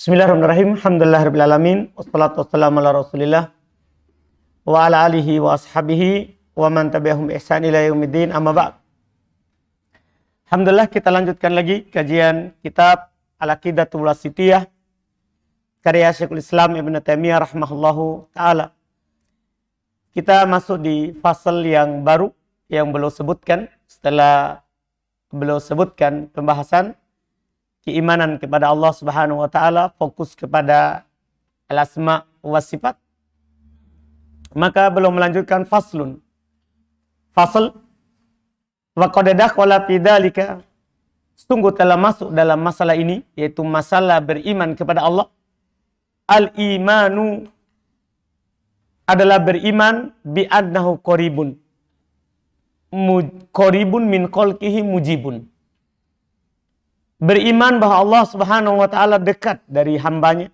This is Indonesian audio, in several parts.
Bismillahirrahmanirrahim. Alhamdulillahirabbil alamin. Wassalatu wassalamu ala Rasulillah wa ala alihi wa ashabihi wa man tabi'ahum bi ihsan ila yaumiddin. Amma ba'd. Alhamdulillah, kita lanjutkan lagi kajian kitab Al-Aqidatul Wasithiyah karya Syekhul Islam Ibnu Taimiyah rahimahullahu taala. Kita masuk di fasal yang baru yang beliau sebutkan setelah beliau sebutkan pembahasan keimanan kepada Allah Subhanahu wa taala, fokus kepada al-asma wa sifat. Maka belum melanjutkan faslun. Fasl wa qad dakhala fi dzalika, sungguh telah masuk dalam masalah ini, yaitu masalah beriman kepada Allah. Al-imanu adalah beriman bi annahu qaribun. Qaribun min khalqihi mujibun. Beriman bahwa Allah Subhanahu wa taala dekat dari hambanya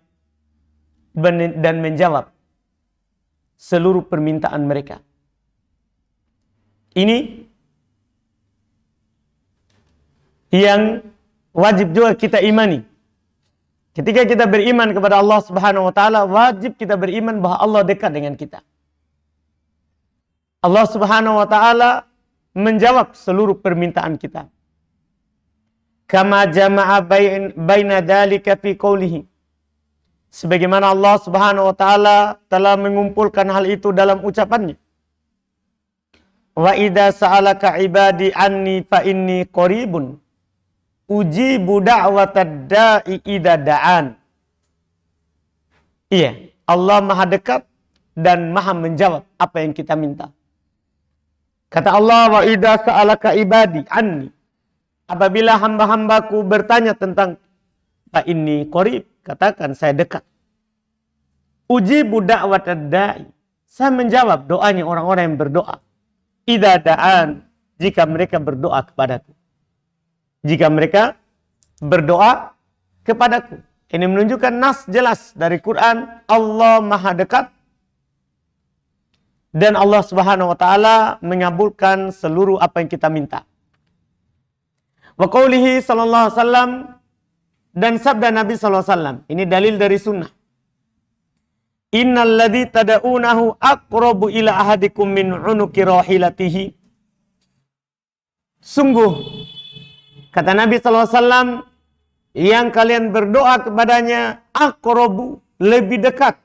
dan menjawab seluruh permintaan mereka. Ini yang wajib juga kita imani. Ketika kita beriman kepada Allah Subhanahu wa taala, wajib kita beriman bahwa Allah dekat dengan kita. Allah Subhanahu wa taala menjawab seluruh permintaan kita. Kama jama'a baina dzalika fi qoulihi, sebagaimana Allah Subhanahu wa taala telah mengumpulkan hal itu dalam ucapannya. Wa idza sa'alaka ibadi anni fa inni qaribun ujibu da'watad da'i idza da'an. Iya, Allah Maha dekat dan Maha menjawab apa yang kita minta. Kata Allah, wa idza sa'alaka ibadi anni, apabila hamba-hambaku bertanya tentang fa inni qarib, katakan saya dekat. Ujibu da'watad da'i, saya menjawab doanya orang-orang yang berdoa. Idza da'an, jika mereka berdoa kepadaku. Jika mereka berdoa kepadaku. Ini menunjukkan nas jelas dari Quran, Allah Maha dekat dan Allah Subhanahu wa taala mengabulkan seluruh apa yang kita minta. Wa qaulihi sallallahu alaihi wasallam, dan sabda Nabi sallallahu alaihi wasallam, ini dalil dari sunnah. Innal ladzi tad'unahu aqrabu ila ahadikum min unuqi rahilatihi. Sungguh, kata Nabi sallallahu alaihi wasallam, yang kalian berdoa kepadanya aqrabu, lebih dekat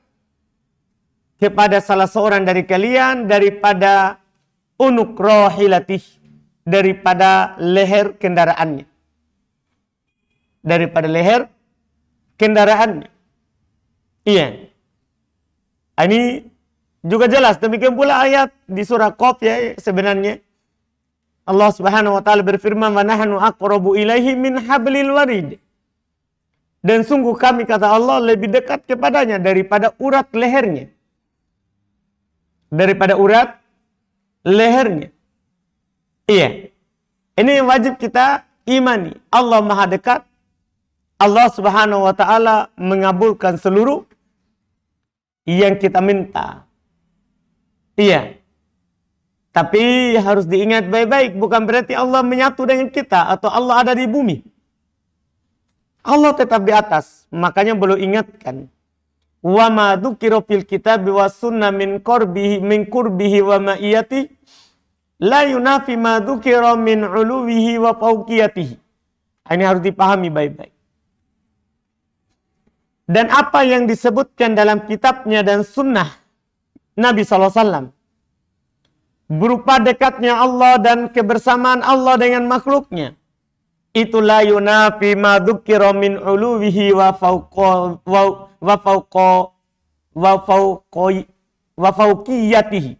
kepada salah seorang dari kalian daripada unuq rahilatihi, daripada leher kendaraannya. Daripada leher kendaraannya. Iya. Ini juga jelas. Demikian pula ayat di surah Qaf ya, sebenarnya. Allah Subhanahu wa taala berfirman, "Wa nahnu aqrabu ilaihi min hablil warid." Dan sungguh kami, kata Allah, lebih dekat kepadanya daripada urat lehernya. Daripada urat lehernya. Iya. Ini wajib kita imani. Allah Maha dekat. Allah Subhanahu wa taala mengabulkan seluruh yang kita minta. Iya. Tapi harus diingat baik-baik, bukan berarti Allah menyatu dengan kita atau Allah ada di bumi. Allah tetap di atas. Makanya beliau ingatkan, wa ma dzukira fil kitabi was sunnah min qurbihi wa ma'iyati la yunafi ma dzukira min uluwihi wa fauqiyatihi. Ini harus dipahami baik-baik. Dan apa yang disebutkan dalam kitabnya dan sunnah Nabi SAW berupa dekatnya Allah dan kebersamaan Allah dengan makhluknya, itu la yunafi ma dzukira min uluwihi wa fauqiyatihi.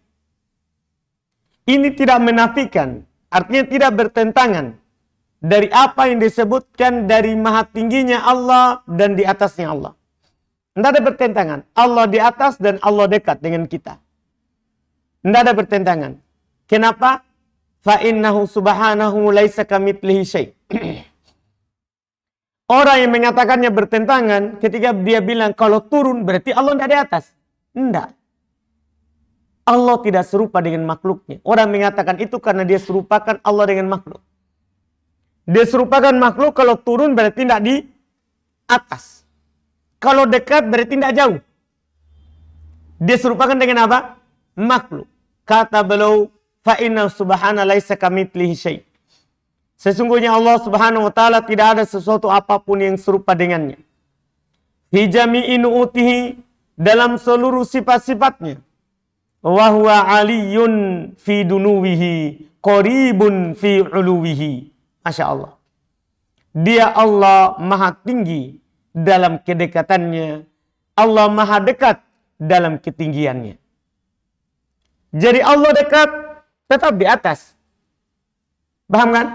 Ini tidak menafikan, artinya tidak bertentangan dari apa yang disebutkan dari maha tingginya Allah dan di atasnya Allah. Tidak ada bertentangan. Allah di atas dan Allah dekat dengan kita. Tidak ada bertentangan. Kenapa? Fa innahu subhanahu laisa kamitslihi syai'. Orang yang mengatakannya bertentangan ketika dia bilang kalau turun berarti Allah tidak di atas. Tidak. Allah tidak serupa dengan makhluknya. Orang mengatakan itu karena dia serupakan Allah dengan makhluk. Dia serupakan makhluk, kalau turun berarti tidak di atas. Kalau dekat berarti tidak jauh. Dia serupakan dengan apa? Makhluk. Kata beliau, fa inna subhana laisa kamitslihi syai'. Sesungguhnya Allah Subhanahu wa taala tidak ada sesuatu apapun yang serupa dengannya. Fi jami'i nu'utihi, dalam seluruh sifat-sifatnya. Wa huwa aliyun fi dunuwihi, qaribun fi uluwihi. Masya Allah. Dia Allah maha tinggi dalam kedekatannya. Allah maha dekat dalam ketinggiannya. Jadi Allah dekat tetap di atas. Paham kan?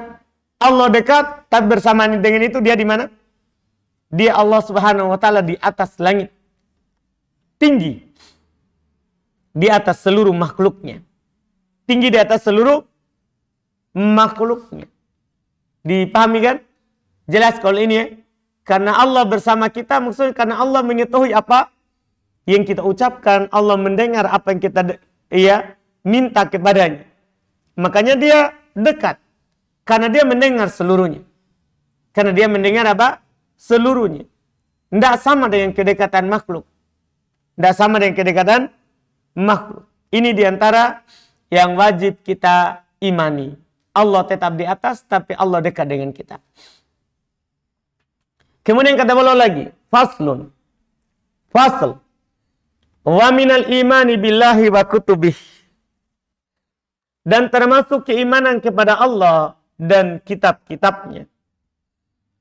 Allah dekat, tapi bersamaan dengan itu dia di mana? Dia Allah Subhanahu wa taala di atas langit. Tinggi di atas seluruh makhluknya. Tinggi di atas seluruh makhluknya. Dipahami kan? Jelas kalau ini ya. Karena Allah bersama kita, maksudnya karena Allah mengetahui apa yang kita ucapkan, Allah mendengar apa yang kita minta kepadanya. Makanya dia dekat. Karena dia mendengar seluruhnya. Karena dia mendengar apa? Seluruhnya. Tidak sama dengan kedekatan makhluk. Tidak sama dengan kedekatan makhluk. Ini diantara yang wajib kita imani. Allah tetap di atas, tapi Allah dekat dengan kita. Kemudian kata beliau lagi, faslun. Fasl. Wa minal imani billahi wa kutubih. Dan termasuk keimanan kepada Allah dan kitab-kitabnya.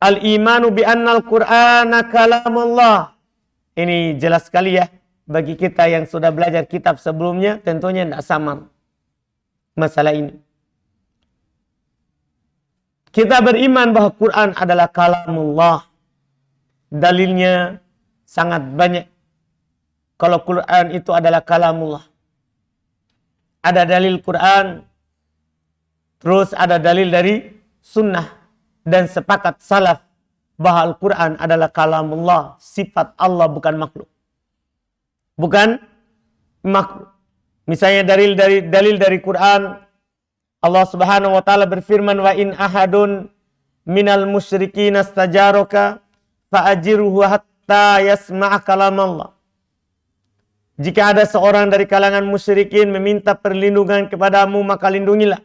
Al-imanu bi annal Qur'ana kalamullah. Ini jelas sekali ya. Bagi kita yang sudah belajar kitab sebelumnya, tentunya tidak samar masalah ini. Kita beriman bahwa Quran adalah kalamullah. Dalilnya sangat banyak. Kalau Quran itu adalah kalamullah. Ada dalil Quran, terus ada dalil dari sunnah, dan sepakat salaf bahwa Al-Quran adalah kalamullah, sifat Allah, bukan makhluk. Bukan makhluk. Misalnya dalil dari Quran, Allah Subhanahu wa taala berfirman, wa in ahadun minal musyrikin astajaraka fa'ajirhu hatta yasma'a kalamallah. Jika ada seorang dari kalangan musyrikin meminta perlindungan kepadamu, maka lindungilah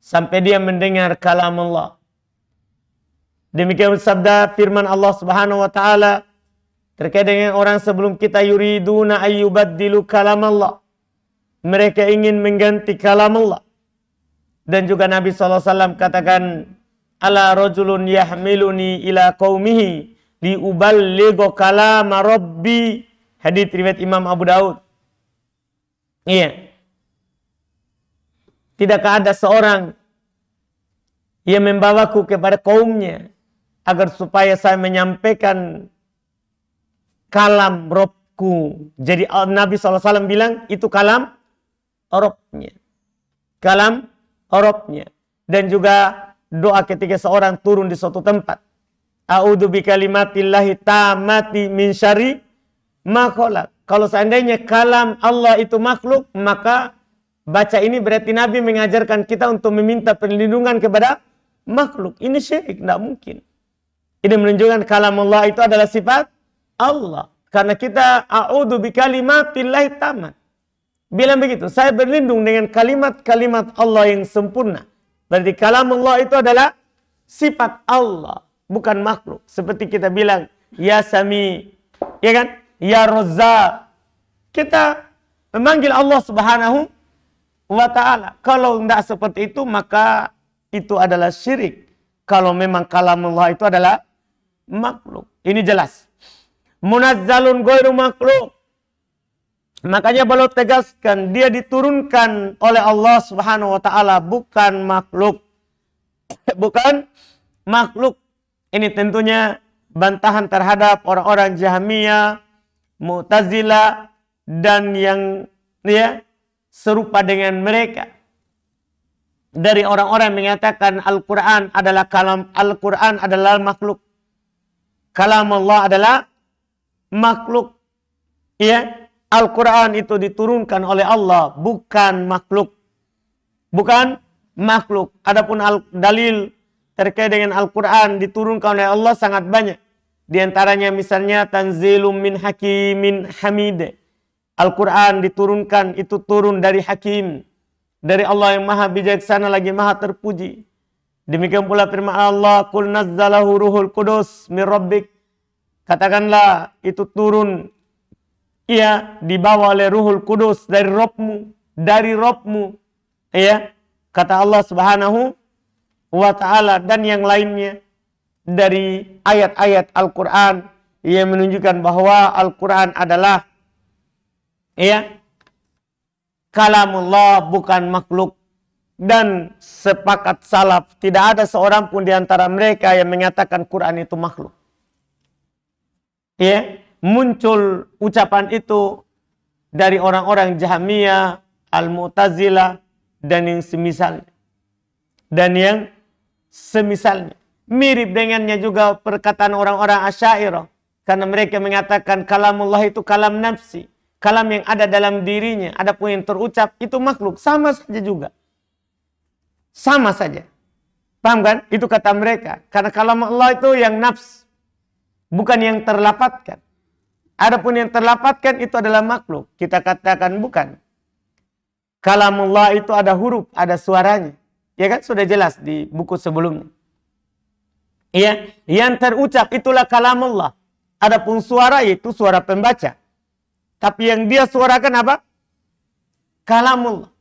sampai dia mendengar kalam Allah. Demikian sabda firman Allah Subhanahu wa taala terkait dengan orang sebelum kita, yuriduna ayyubaddilu kalam Allah. Mereka ingin mengganti kalam Allah. Dan juga Nabi SAW katakan, ala rajulun yahmiluni ila qaumihi liuballigha kalama rabbi. Hadits riwayat Imam Abu Daud. Iya. Tidakkah ada seorang yang membawaku kepada kaumnya agar supaya saya menyampaikan kalam Robku. Jadi Nabi SAW bilang itu kalam Robnya. Kalam Robnya. Dan juga doa ketika seorang turun di suatu tempat. A'udzu bikalimatillahi tammati min syarri ma khalaq. Kalau seandainya kalam Allah itu makhluk, maka baca ini berarti Nabi mengajarkan kita untuk meminta perlindungan kepada makhluk. Ini syirik, tidak mungkin. Ini menunjukkan kalam Allah itu adalah sifat Allah. Karena kita a'udzu bikalimatillahi tammat. Bilang begitu, saya berlindung dengan kalimat-kalimat Allah yang sempurna. Berarti kalam Allah itu adalah sifat Allah, bukan makhluk. Seperti kita bilang, ya Sami, ya kan? Ya Razzaq. Kita memanggil Allah Subhanahu wa ta'ala. Kalau tidak seperti itu, maka itu adalah syirik. Kalau memang kalam Allah itu adalah makhluk. Ini jelas. Munazzalun ghairu makhluk. Makanya beliau tegaskan, dia diturunkan oleh Allah Subhanahu wa ta'ala, bukan makhluk. Bukan makhluk. Ini tentunya bantahan terhadap orang-orang Jahmiyah, Mu'tazilah, dan yang serupa dengan mereka. Dari orang-orang yang mengatakan Al-Quran adalah kalam, Al-Quran adalah makhluk. Kalam Allah adalah makhluk. Ya, Al-Quran itu diturunkan oleh Allah, bukan makhluk. Bukan makhluk. Adapun dalil terkait dengan Al-Quran diturunkan oleh Allah sangat banyak. Di antaranya misalnya tanzilum min hakimin hamid. Al-Quran diturunkan, itu turun dari hakim. Dari Allah yang maha bijaksana lagi maha terpuji. Demikian pula firman Allah, Qul nazzalahu ruhul qudus min rabbik. Katakanlah itu turun, ia dibawa oleh ruhul qudus dari Rabbmu. Ya, kata Allah Subhanahu wa ta'ala. Dan yang lainnya dari ayat-ayat Al-Quran yang menunjukkan bahwa Al-Quran adalah kalamullah, bukan makhluk. Dan sepakat salaf, tidak ada seorang pun di antara mereka yang mengatakan Quran itu makhluk. Muncul ucapan itu dari orang-orang Jahmiyah, Al-Mu'tazilah, dan yang semisalnya. Mirip dengannya juga perkataan orang-orang Asy'ariyah, karena mereka mengatakan kalamullah itu kalam nafsi, kalam yang ada dalam dirinya. Adapun yang terucap itu makhluk, sama saja juga. Sama saja. Paham kan? Itu kata mereka. Karena kalam Allah itu yang nafs, bukan yang terlapatkan. Adapun yang terlapatkan itu adalah makhluk. Kita katakan bukan. Kalamullah itu ada huruf, ada suaranya. Ya kan? Sudah jelas di buku sebelumnya. Ya, yang terucap itulah kalamullah. Adapun suara itu suara pembaca. Tapi yang dia suarakan apa? Kalamullah.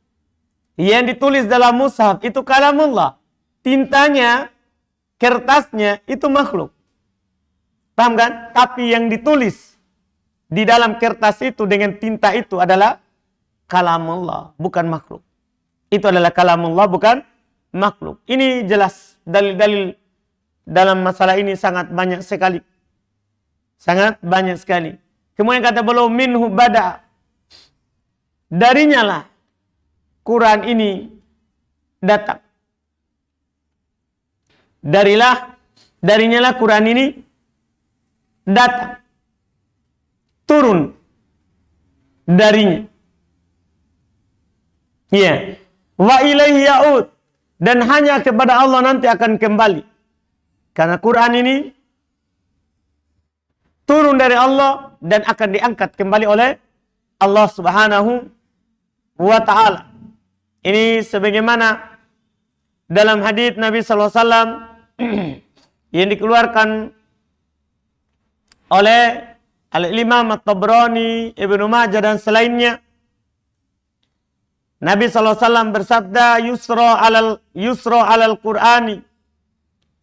Yang ditulis dalam mushaf itu kalamullah. Tintanya, kertasnya itu makhluk. Paham kan? Tapi yang ditulis di dalam kertas itu dengan tinta itu adalah kalamullah, bukan makhluk. Itu adalah kalamullah, bukan makhluk. Ini jelas, dalil-dalil dalam masalah ini sangat banyak sekali. Sangat banyak sekali. Kemudian kata beliau, minhu bada. Darinya lah Quran ini datang. Darinya lah Quran ini datang. Turun darinya. Ya. Wa ilaihi ya'ud. Dan hanya kepada Allah nanti akan kembali. Karena Quran ini turun dari Allah dan akan diangkat kembali oleh Allah Subhanahu wa ta'ala. Ini sebagaimana dalam hadits Nabi sallallahu alaihi wasallam yang dikeluarkan oleh Al-Imam At-Tabrani, Ibnu Majah dan selainnya. Nabi sallallahu alaihi wasallam bersabda, yusra alal Qur'ani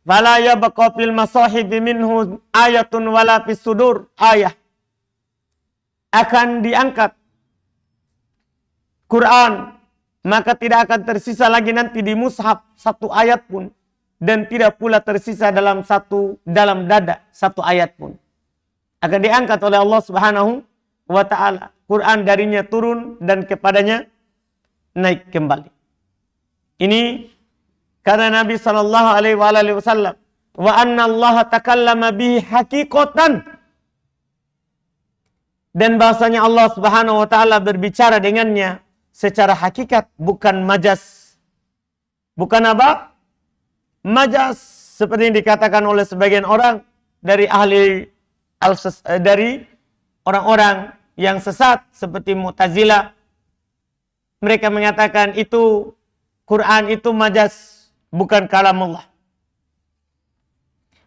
fala yabqa fil masahib minhu ayatun wala fis sudur ayah. Akan diangkat Quran, maka tidak akan tersisa lagi nanti di mushaf satu ayat pun, dan tidak pula tersisa dalam dada satu ayat pun. Akan diangkat oleh Allah Subhanahu wa ta'ala. Quran darinya turun dan kepadanya naik kembali. Ini karena Nabi sallallahu alaihi wasallam, wa anna Allah takallama bihi haqiqatan, dan bahasanya Allah Subhanahu wa ta'ala berbicara dengannya secara hakikat, bukan majas. Bukan apa? Majas, seperti yang dikatakan oleh sebagian orang dari dari orang-orang yang sesat seperti Mu'tazilah. Mereka mengatakan itu Quran itu majas, bukan kalamullah.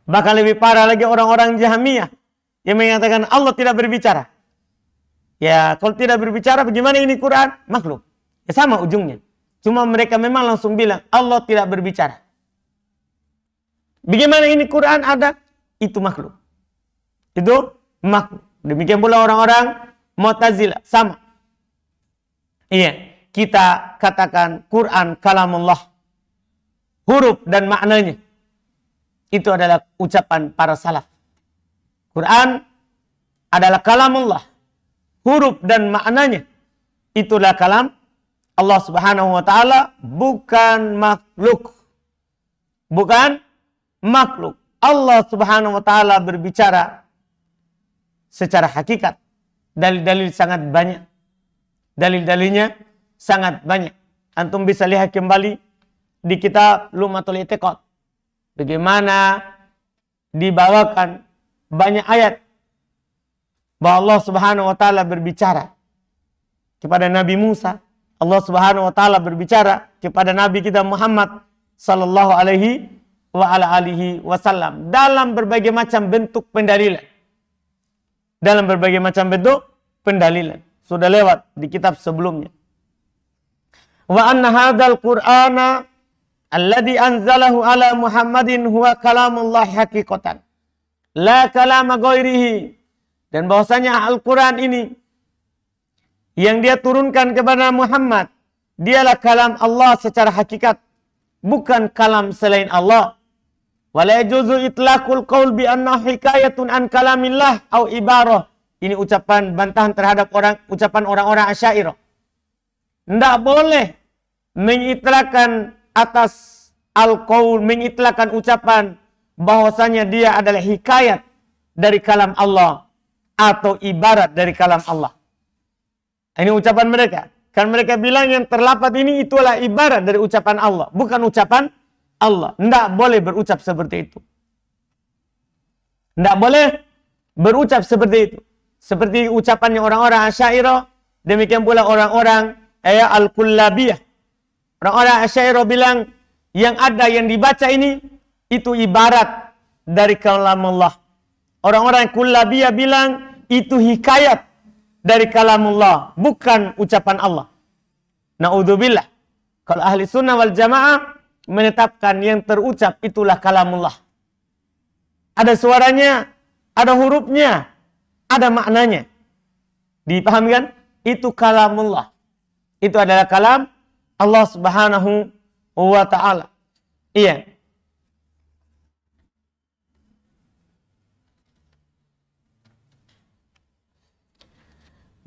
Bahkan lebih parah lagi orang-orang Jahmiyah yang mengatakan Allah tidak berbicara. Ya, kalau tidak berbicara bagaimana ini Quran? Makhluk. Ya sama ujungnya. Cuma mereka memang langsung bilang Allah tidak berbicara. Bagaimana ini Quran ada? Itu makhluk. Itu makhluk. Demikian pula orang-orang Mu'tazilah. Sama. Iya. Kita katakan Quran kalamullah. Huruf dan maknanya. Itu adalah ucapan para salaf. Quran adalah kalamullah. Huruf dan maknanya itulah kalam Allah Subhanahu wa ta'ala, bukan makhluk. Bukan makhluk. Allah Subhanahu wa ta'ala berbicara secara hakikat. Dalil-dalil sangat banyak. Dalil-dalilnya sangat banyak. Antum bisa lihat kembali di kitab Lum'atul I'tiqad. Bagaimana dibawakan banyak ayat bahwa Allah Subhanahu wa taala berbicara kepada Nabi Musa. Allah Subhanahu wa taala berbicara kepada Nabi kita Muhammad sallallahu alaihi wa ala alihi wasallam dalam berbagai macam bentuk pendalilan. Dalam berbagai macam bentuk pendalilan. Sudah lewat di kitab sebelumnya. Wa anna hadzal Qur'ana alladzi anzalahu ala Muhammadin huwa kalamullah haqiqatan. La kalama ghairihi. Dan bahwasanya Al-Quran ini yang dia turunkan kepada Muhammad, dialah kalam Allah secara hakikat, bukan kalam selain Allah. Wala yajuzu itlaqul qaul bi anna hikayatun an kalamillah au ibarah. Ini ucapan bantahan terhadap ucapan orang-orang Asy'ariyah. Tidak boleh mengitlakkan atas al-qaul, mengitlakkan ucapan bahwasanya dia adalah hikayat dari kalam Allah atau ibarat dari kalam Allah. Ini ucapan mereka. Kan mereka bilang yang terlapat ini itulah ibarat dari ucapan Allah, bukan ucapan Allah. Tidak boleh berucap seperti itu. Tidak boleh berucap seperti itu. Seperti ucapannya orang-orang Asy'ariyah, demikian pula orang-orang Al-Kullabiyah. Orang-orang Asy'ariyah bilang yang ada yang dibaca ini itu ibarat dari kalam Allah. Orang-orang Kullabiyah bilang itu hikayat dari kalamullah, bukan ucapan Allah. Na'udzubillah. Kalau ahli sunnah wal jamaah menetapkan yang terucap itulah kalamullah. Ada suaranya, ada hurufnya, ada maknanya. Dipahami kan? Itu kalamullah. Itu adalah kalam Allah Subhanahu wa ta'ala. Iya.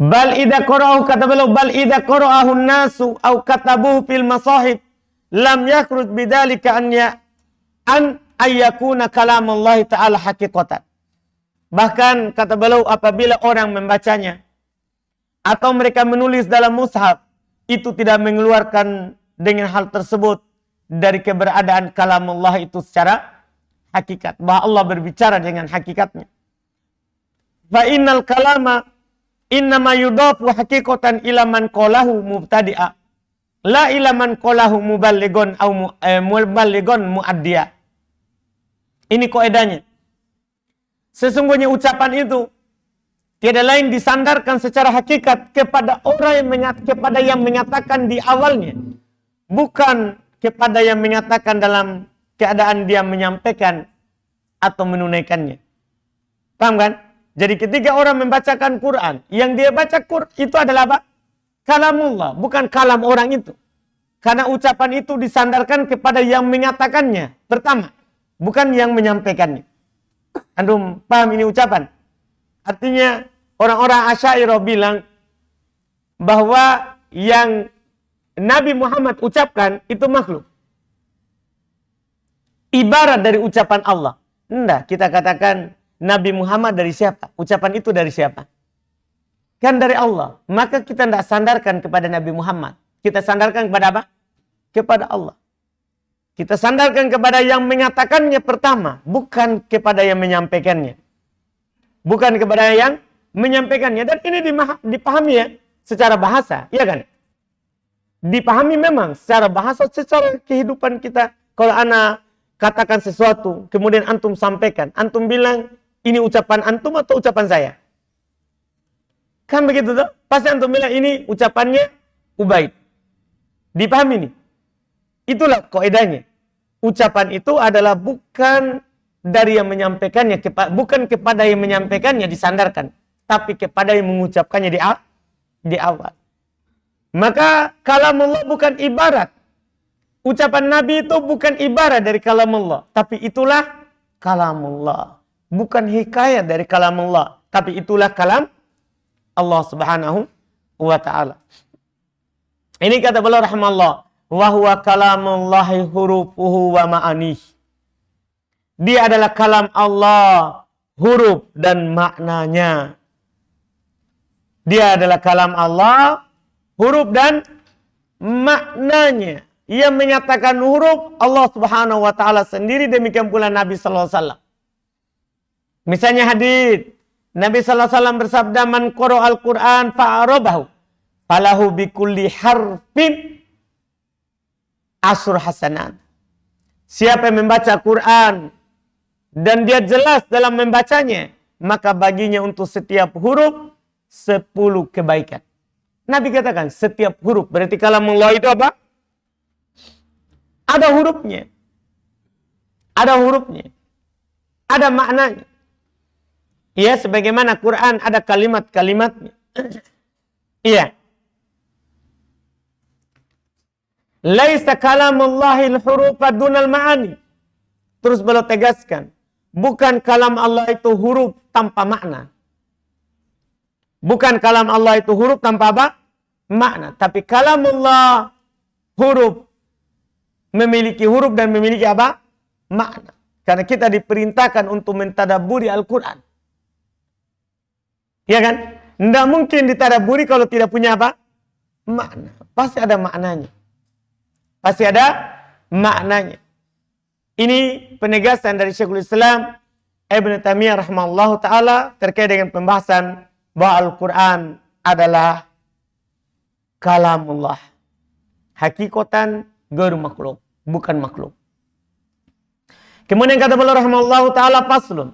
Bal idza qara'ahu kata beliau, bal idza qara'ahu an-nasu aw katabuhu fil masahib lam yakhruj bidzalika an ayyakuna kalamullah ta'ala haqiqatan. Bahkan kata beliau apabila orang membacanya atau mereka menulis dalam mushaf, itu tidak mengeluarkan dengan hal tersebut dari keberadaan kalamullah itu secara hakikat, bahwa Allah berbicara dengan hakikatnya. Fa innal kalama innama yudafu haqiqatan ila man qalahu mubtadi'a la ila man qalahu muballighun au muballighun muaddiya. Ini kaidahnya. Sesungguhnya ucapan itu tiada lain disandarkan secara hakikat kepada orang yang menyatakan di awalnya, bukan kepada yang menyatakan dalam keadaan dia menyampaikan atau menunaikannya. Paham kan? Jadi ketika orang membacakan Quran, yang dia baca Quran itu adalah apa? Kalamullah, bukan kalam orang itu. Karena ucapan itu disandarkan kepada yang menyatakannya. Pertama, bukan yang menyampaikannya. Antum paham ini ucapan? Artinya orang-orang Asy'ariyah bilang bahwa yang Nabi Muhammad ucapkan itu makhluk. Ibarat dari ucapan Allah. Enggak, kita katakan Nabi Muhammad dari siapa? Ucapan itu dari siapa? Kan dari Allah. Maka kita tidak sandarkan kepada Nabi Muhammad. Kita sandarkan kepada apa? Kepada Allah. Kita sandarkan kepada yang menyatakannya pertama. Bukan kepada yang menyampaikannya. Bukan kepada yang menyampaikannya. Dan ini dipahami ya secara bahasa. Iya kan? Dipahami memang secara bahasa, secara kehidupan kita. Kalau anak katakan sesuatu, kemudian antum sampaikan. Antum bilang, ini ucapan antum atau ucapan saya? Kan begitu tuh? Pasti antum bilang ini ucapannya Ubaid. Dipahami nih? Itulah kaidahnya. Ucapan itu adalah bukan dari yang menyampaikannya, bukan kepada yang menyampaikannya disandarkan, tapi kepada yang mengucapkannya di awal. Maka kalamullah bukan ibarat. Ucapan Nabi itu bukan ibarat dari kalamullah, tapi itulah kalamullah. Bukan hikayat dari kalamullah, tapi itulah kalam Allah Subhanahu wa ta'ala. Ini kata beliau rahimahullah, wa huwa kalamullahi hurufuhu wa ma'anih. Dia adalah kalam Allah, huruf dan maknanya. Dia adalah kalam Allah, huruf dan maknanya. Ia menyatakan huruf Allah Subhanahu wa ta'ala sendiri, demikian pula Nabi sallallahu alaihi wasallam. Misalnya hadits Nabi sallallahu alaihi wasallam bersabda, "Man qara'al Qur'an fa'arabahu falahu bikulli harfin asr hasanat." Siapa yang membaca Quran dan dia jelas dalam membacanya, maka baginya untuk setiap huruf 10 kebaikan. Nabi katakan setiap huruf. Berarti kalamullah itu apa? Ada hurufnya. Ada hurufnya. Ada maknanya. Ya, sebagaimana Quran ada kalimat-kalimatnya. Iya. Laisa kalamullahil hurufa dunal ma'ani. Terus beliau tegaskan, bukan kalam Allah itu huruf tanpa makna. Bukan kalam Allah itu huruf tanpa apa? Makna. Tapi kalamullah huruf memiliki huruf dan memiliki apa? Makna. Karena kita diperintahkan untuk mentadabburi Al-Quran. Ya kan? Tidak mungkin ditadabburi kalau tidak punya apa? Makna. Pasti ada maknanya. Pasti ada maknanya. Ini penegasan dari Syekhul Islam Ibn Taimiyah rahimahullahu ta'ala terkait dengan pembahasan bahwa Al-Quran adalah kalamullah. Hakikatan ghairu makhluk. Bukan makhluk. Kemudian kata beliau rahimahullahu ta'ala faslun.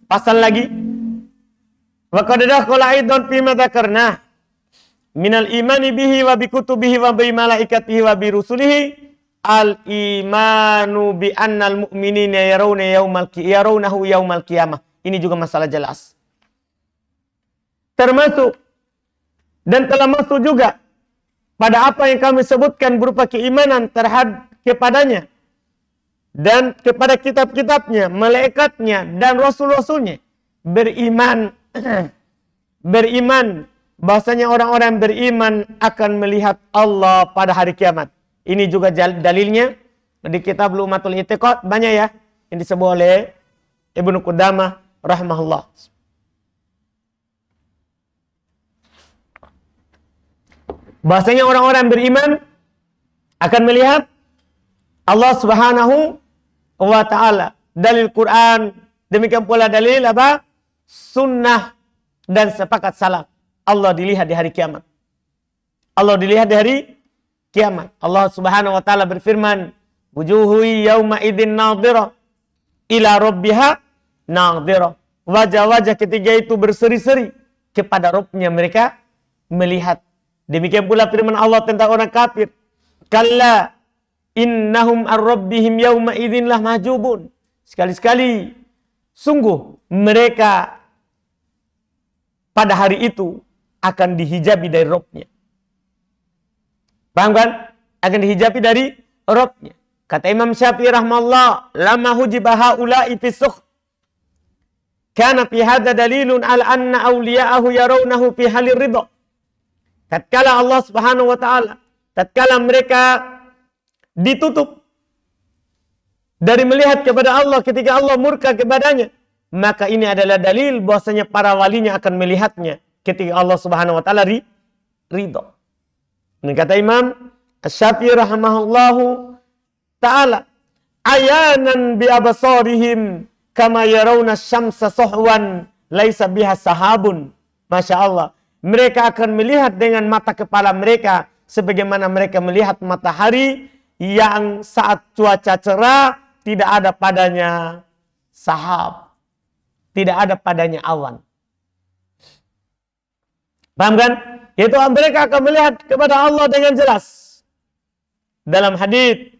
Pasal lagi. Wa qad dakhala aidan fi ma dzakarna minal imani bihi wa bi kutubihi wa bi malaikatihi wa bi rusulihi al-imanu bi annal mu'minina yarawnahu yaumal qiyamah. Ini juga masalah jelas. Termasuk dan telah masuk juga pada apa yang kami sebutkan berupa keimanan terhadap kepadanya dan kepada kitab-kitabnya, malaikatnya dan rasul-rasulnya. Beriman bahasanya orang-orang beriman akan melihat Allah pada hari kiamat. Ini juga dalilnya di kitab Lumatul I'tiqad banyak ya yang disebut oleh Ibnu Qudamah rahimahullah. Bahasanya orang-orang beriman akan melihat Allah Subhanahu wa taala. Dalil Quran, demikian pula dalil apa? Sunnah dan sepakat salaf. Allah dilihat di hari kiamat. Allah dilihat di hari kiamat. Allah Subhanahu wa taala berfirman, "Wujuhu yauma idzin nadhirah ila rabbiha nadhirah." Wajah-wajah ketiga itu berseri-seri kepada Rabbnya mereka melihat. Demikian pula firman Allah tentang orang kafir, "Kalla innahum ar-rabbihim yauma idzin lah mahjubun." Sekali-sekali sungguh mereka pada hari itu akan dihijabi dari Rabbnya. Paham kan? Akan dihijabi dari Rabbnya. Kata Imam Syafi'i rahmallah, lama hujiba haula'i fi sukh. Kana fi hadha dalilun ala anna awliya'ahu yarawnahu fi halir ridha. Tatkala Allah Subhanahu wa taala, tatkala mereka ditutup dari melihat kepada Allah ketika Allah murka kepadanya, maka ini adalah dalil bahwasanya para walinya akan melihatnya ketika Allah Subhanahu wa taala ridha. Dan kata Imam Asy-Syafi'i rahimahullahu taala, ayanan bi absarihim kama yarawna syamsa sahwan laisa biha sahabun. Masya Allah. Mereka akan melihat dengan mata kepala mereka sebagaimana mereka melihat matahari yang saat cuaca cerah tidak ada padanya sahab. Tidak ada padanya awan. Paham kan? Itu mereka akan melihat kepada Allah dengan jelas. Dalam hadis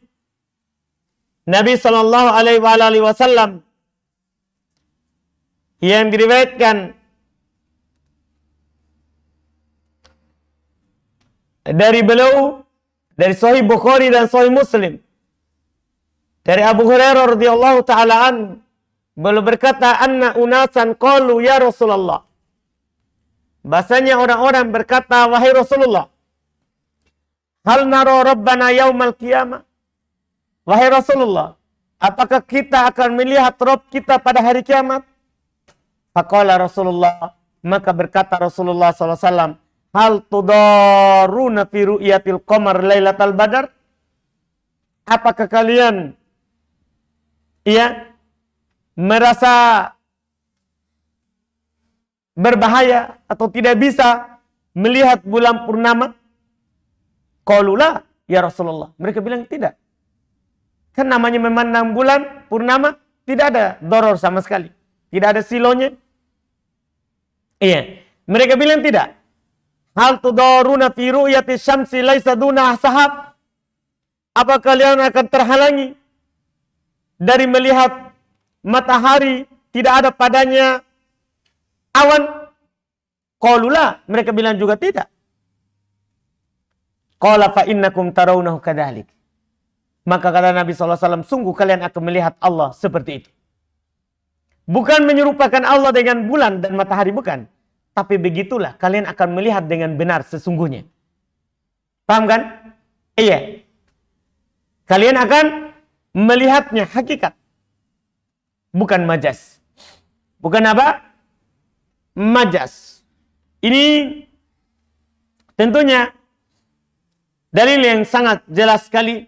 Nabi sallallahu alaihi wasallam yang diriwayatkan dari beliau, dari Sahih Bukhari dan Sahih Muslim, dari Abu Hurairah radhiyallahu taala anhu, beliau berkata, anna unasan qalu ya Rasulullah. Bahasanya orang-orang berkata, wahai Rasulullah, hal nara rabbana yaumal qiyamah. Wahai Rasulullah, apakah kita akan melihat Rabb kita pada hari kiamat? Faqala Rasulullah, maka berkata Rasulullah SAW, hal tudaruna fi ru'yatil qamar lailatal badar? Apakah kalian merasa berbahaya atau tidak bisa melihat bulan purnama? Qalu la ya Rasulullah. Mereka bilang tidak. Kan namanya memandang bulan purnama tidak ada doror sama sekali. Tidak ada silonya. Iya. Mereka bilang tidak. Hal tudaruna fi ru'yati syamsi laisa duna sahab? Apa kalian akan terhalangi dari melihat matahari tidak ada padanya awan? Qalu la. Mereka bilang juga tidak. Qala fa innakum tarawnahu kadzalik. Maka kata Nabi SAW, sungguh kalian akan melihat Allah seperti itu. Bukan menyerupakan Allah dengan bulan dan matahari, bukan. Tapi begitulah kalian akan melihat dengan benar sesungguhnya. Paham kan? Iya. Kalian akan melihatnya hakikat. Bukan majas. Bukan apa? Majas. Ini tentunya dalil yang sangat jelas sekali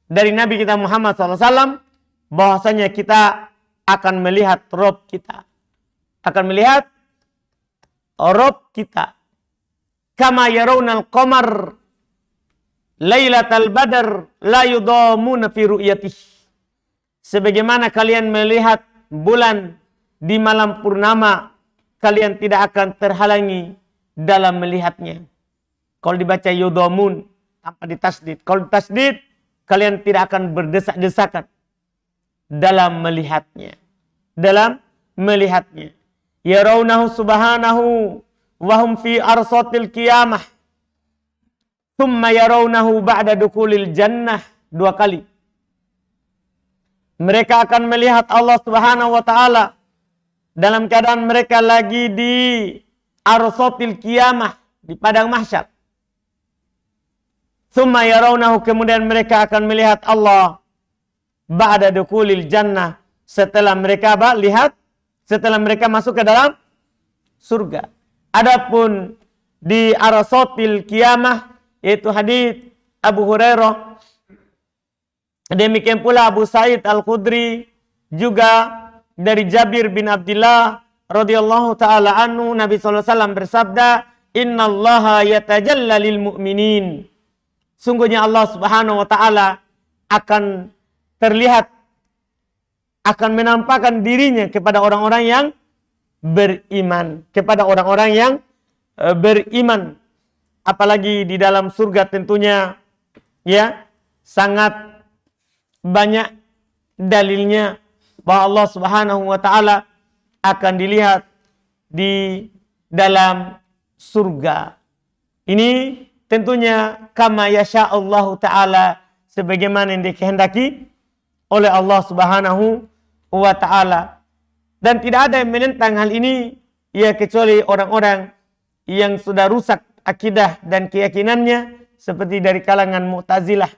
dari Nabi kita Muhammad SAW bahwasanya kita akan melihat Rabb kita. Akan melihat Rabb kita. Kama yarawna al-qamar lailatal badar la yudamuna fi ru'yatih. Sebagaimana kalian melihat bulan di malam purnama, kalian tidak akan terhalangi dalam melihatnya. Kalau dibaca yudamun tanpa ditasdid. Kalau ditasdid, kalian tidak akan berdesak-desakan dalam melihatnya. Dalam melihatnya. Yarawnahu subhanahu wa hum fi arsatil qiyamah. Thumma yarawnahu ba'da dukhulil jannah. 2 kali. Mereka akan melihat Allah Subhanahu wa taala dalam keadaan mereka lagi di arsatil qiyamah, di padang mahsyar. Thumma yarawnahu, kemudian mereka akan melihat Allah ba'da dukhulil jannah, setelah mereka lihat, setelah mereka masuk ke dalam surga. Adapun di arsatil qiyamah, yaitu hadis Abu Hurairah, demikian pula Abu Sa'id Al-Khudri, juga dari Jabir bin Abdullah radhiyallahu taala anhu, Nabi sallallahu alaihi wasallam bersabda, "Innallaha yatajalla lil mu'minin." Sungguhnya Allah Subhanahu wa taala akan terlihat, akan menampakkan dirinya kepada orang-orang yang beriman, kepada orang-orang yang beriman. Apalagi di dalam surga tentunya ya sangat banyak dalilnya bahwa Allah Subhanahu wa taala akan dilihat di dalam surga. Ini tentunya kama yasha'allahu taala, sebagaimana yang dikehendaki oleh Allah Subhanahu wa taala. Dan tidak ada yang menentang hal ini ya kecuali orang-orang yang sudah rusak akidah dan keyakinannya, seperti dari kalangan Mu'tazilah.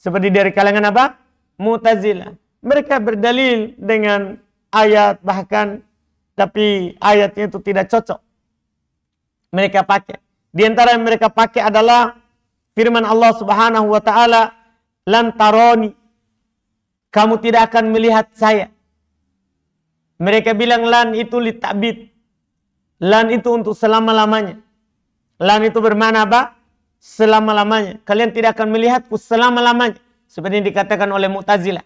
Seperti dari kalangan apa? Mu'tazilah. Mereka berdalil dengan ayat bahkan, tapi ayatnya itu tidak cocok mereka pakai. Di antara yang mereka pakai adalah firman Allah Subhanahu wa taala, "Lan taroni." Kamu tidak akan melihat saya. Mereka bilang lan itu litabid. Lan itu untuk selama-lamanya. Lan itu bermakna apa? Selama-lamanya. Kalian tidak akan melihatku selama-lamanya. Seperti yang dikatakan oleh Mu'tazilah.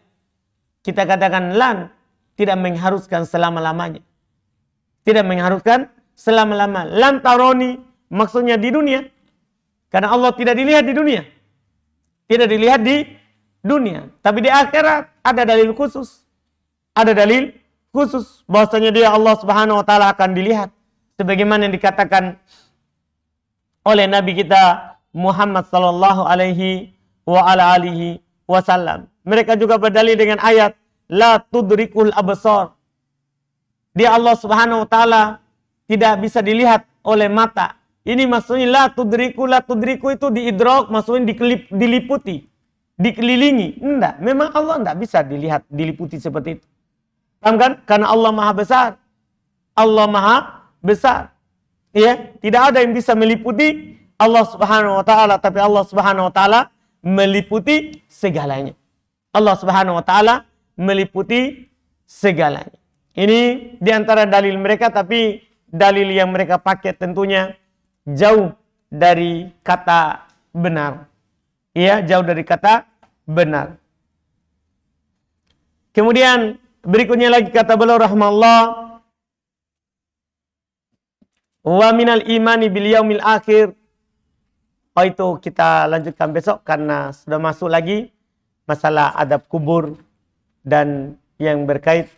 Kita katakan lan tidak mengharuskan selama-lamanya. Tidak mengharuskan selama-lamanya. Lan taroni maksudnya di dunia. Karena Allah tidak dilihat di dunia. Tidak dilihat di dunia. Tapi di akhirat ada dalil khusus. Ada dalil khusus bahwasanya dia Allah Subhanahu wa taala akan dilihat. Sebagaimana yang dikatakan oleh Nabi kita Muhammad sallallahu alaihi wa ala alihi wasallam. Mereka juga berdalil dengan ayat la tudrikul absar. Dia Allah Subhanahu wa taala tidak bisa dilihat oleh mata. Ini maksudnya la tudriku itu diidrok, maksudnya diliputi, dikelilingi. Enggak, memang Allah enggak bisa dilihat, diliputi seperti itu. Paham kan? Karena Allah Maha Besar. Allah Maha Besar. Ya, tidak ada yang bisa meliputi Allah Subhanahu wa taala, tapi Allah Subhanahu wa taala meliputi segalanya. Allah Subhanahu wa taala meliputi segalanya. Ini diantara dalil mereka, tapi dalil yang mereka pakai tentunya jauh dari kata benar. Iya, jauh dari kata benar. Kemudian berikutnya lagi kata beliau rahmallah, wa minal imani bil yaumil akhir. Oh, itu kita lanjutkan besok karena sudah masuk lagi masalah adab kubur dan yang berkait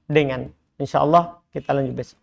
dengan, insyaallah kita lanjut besok.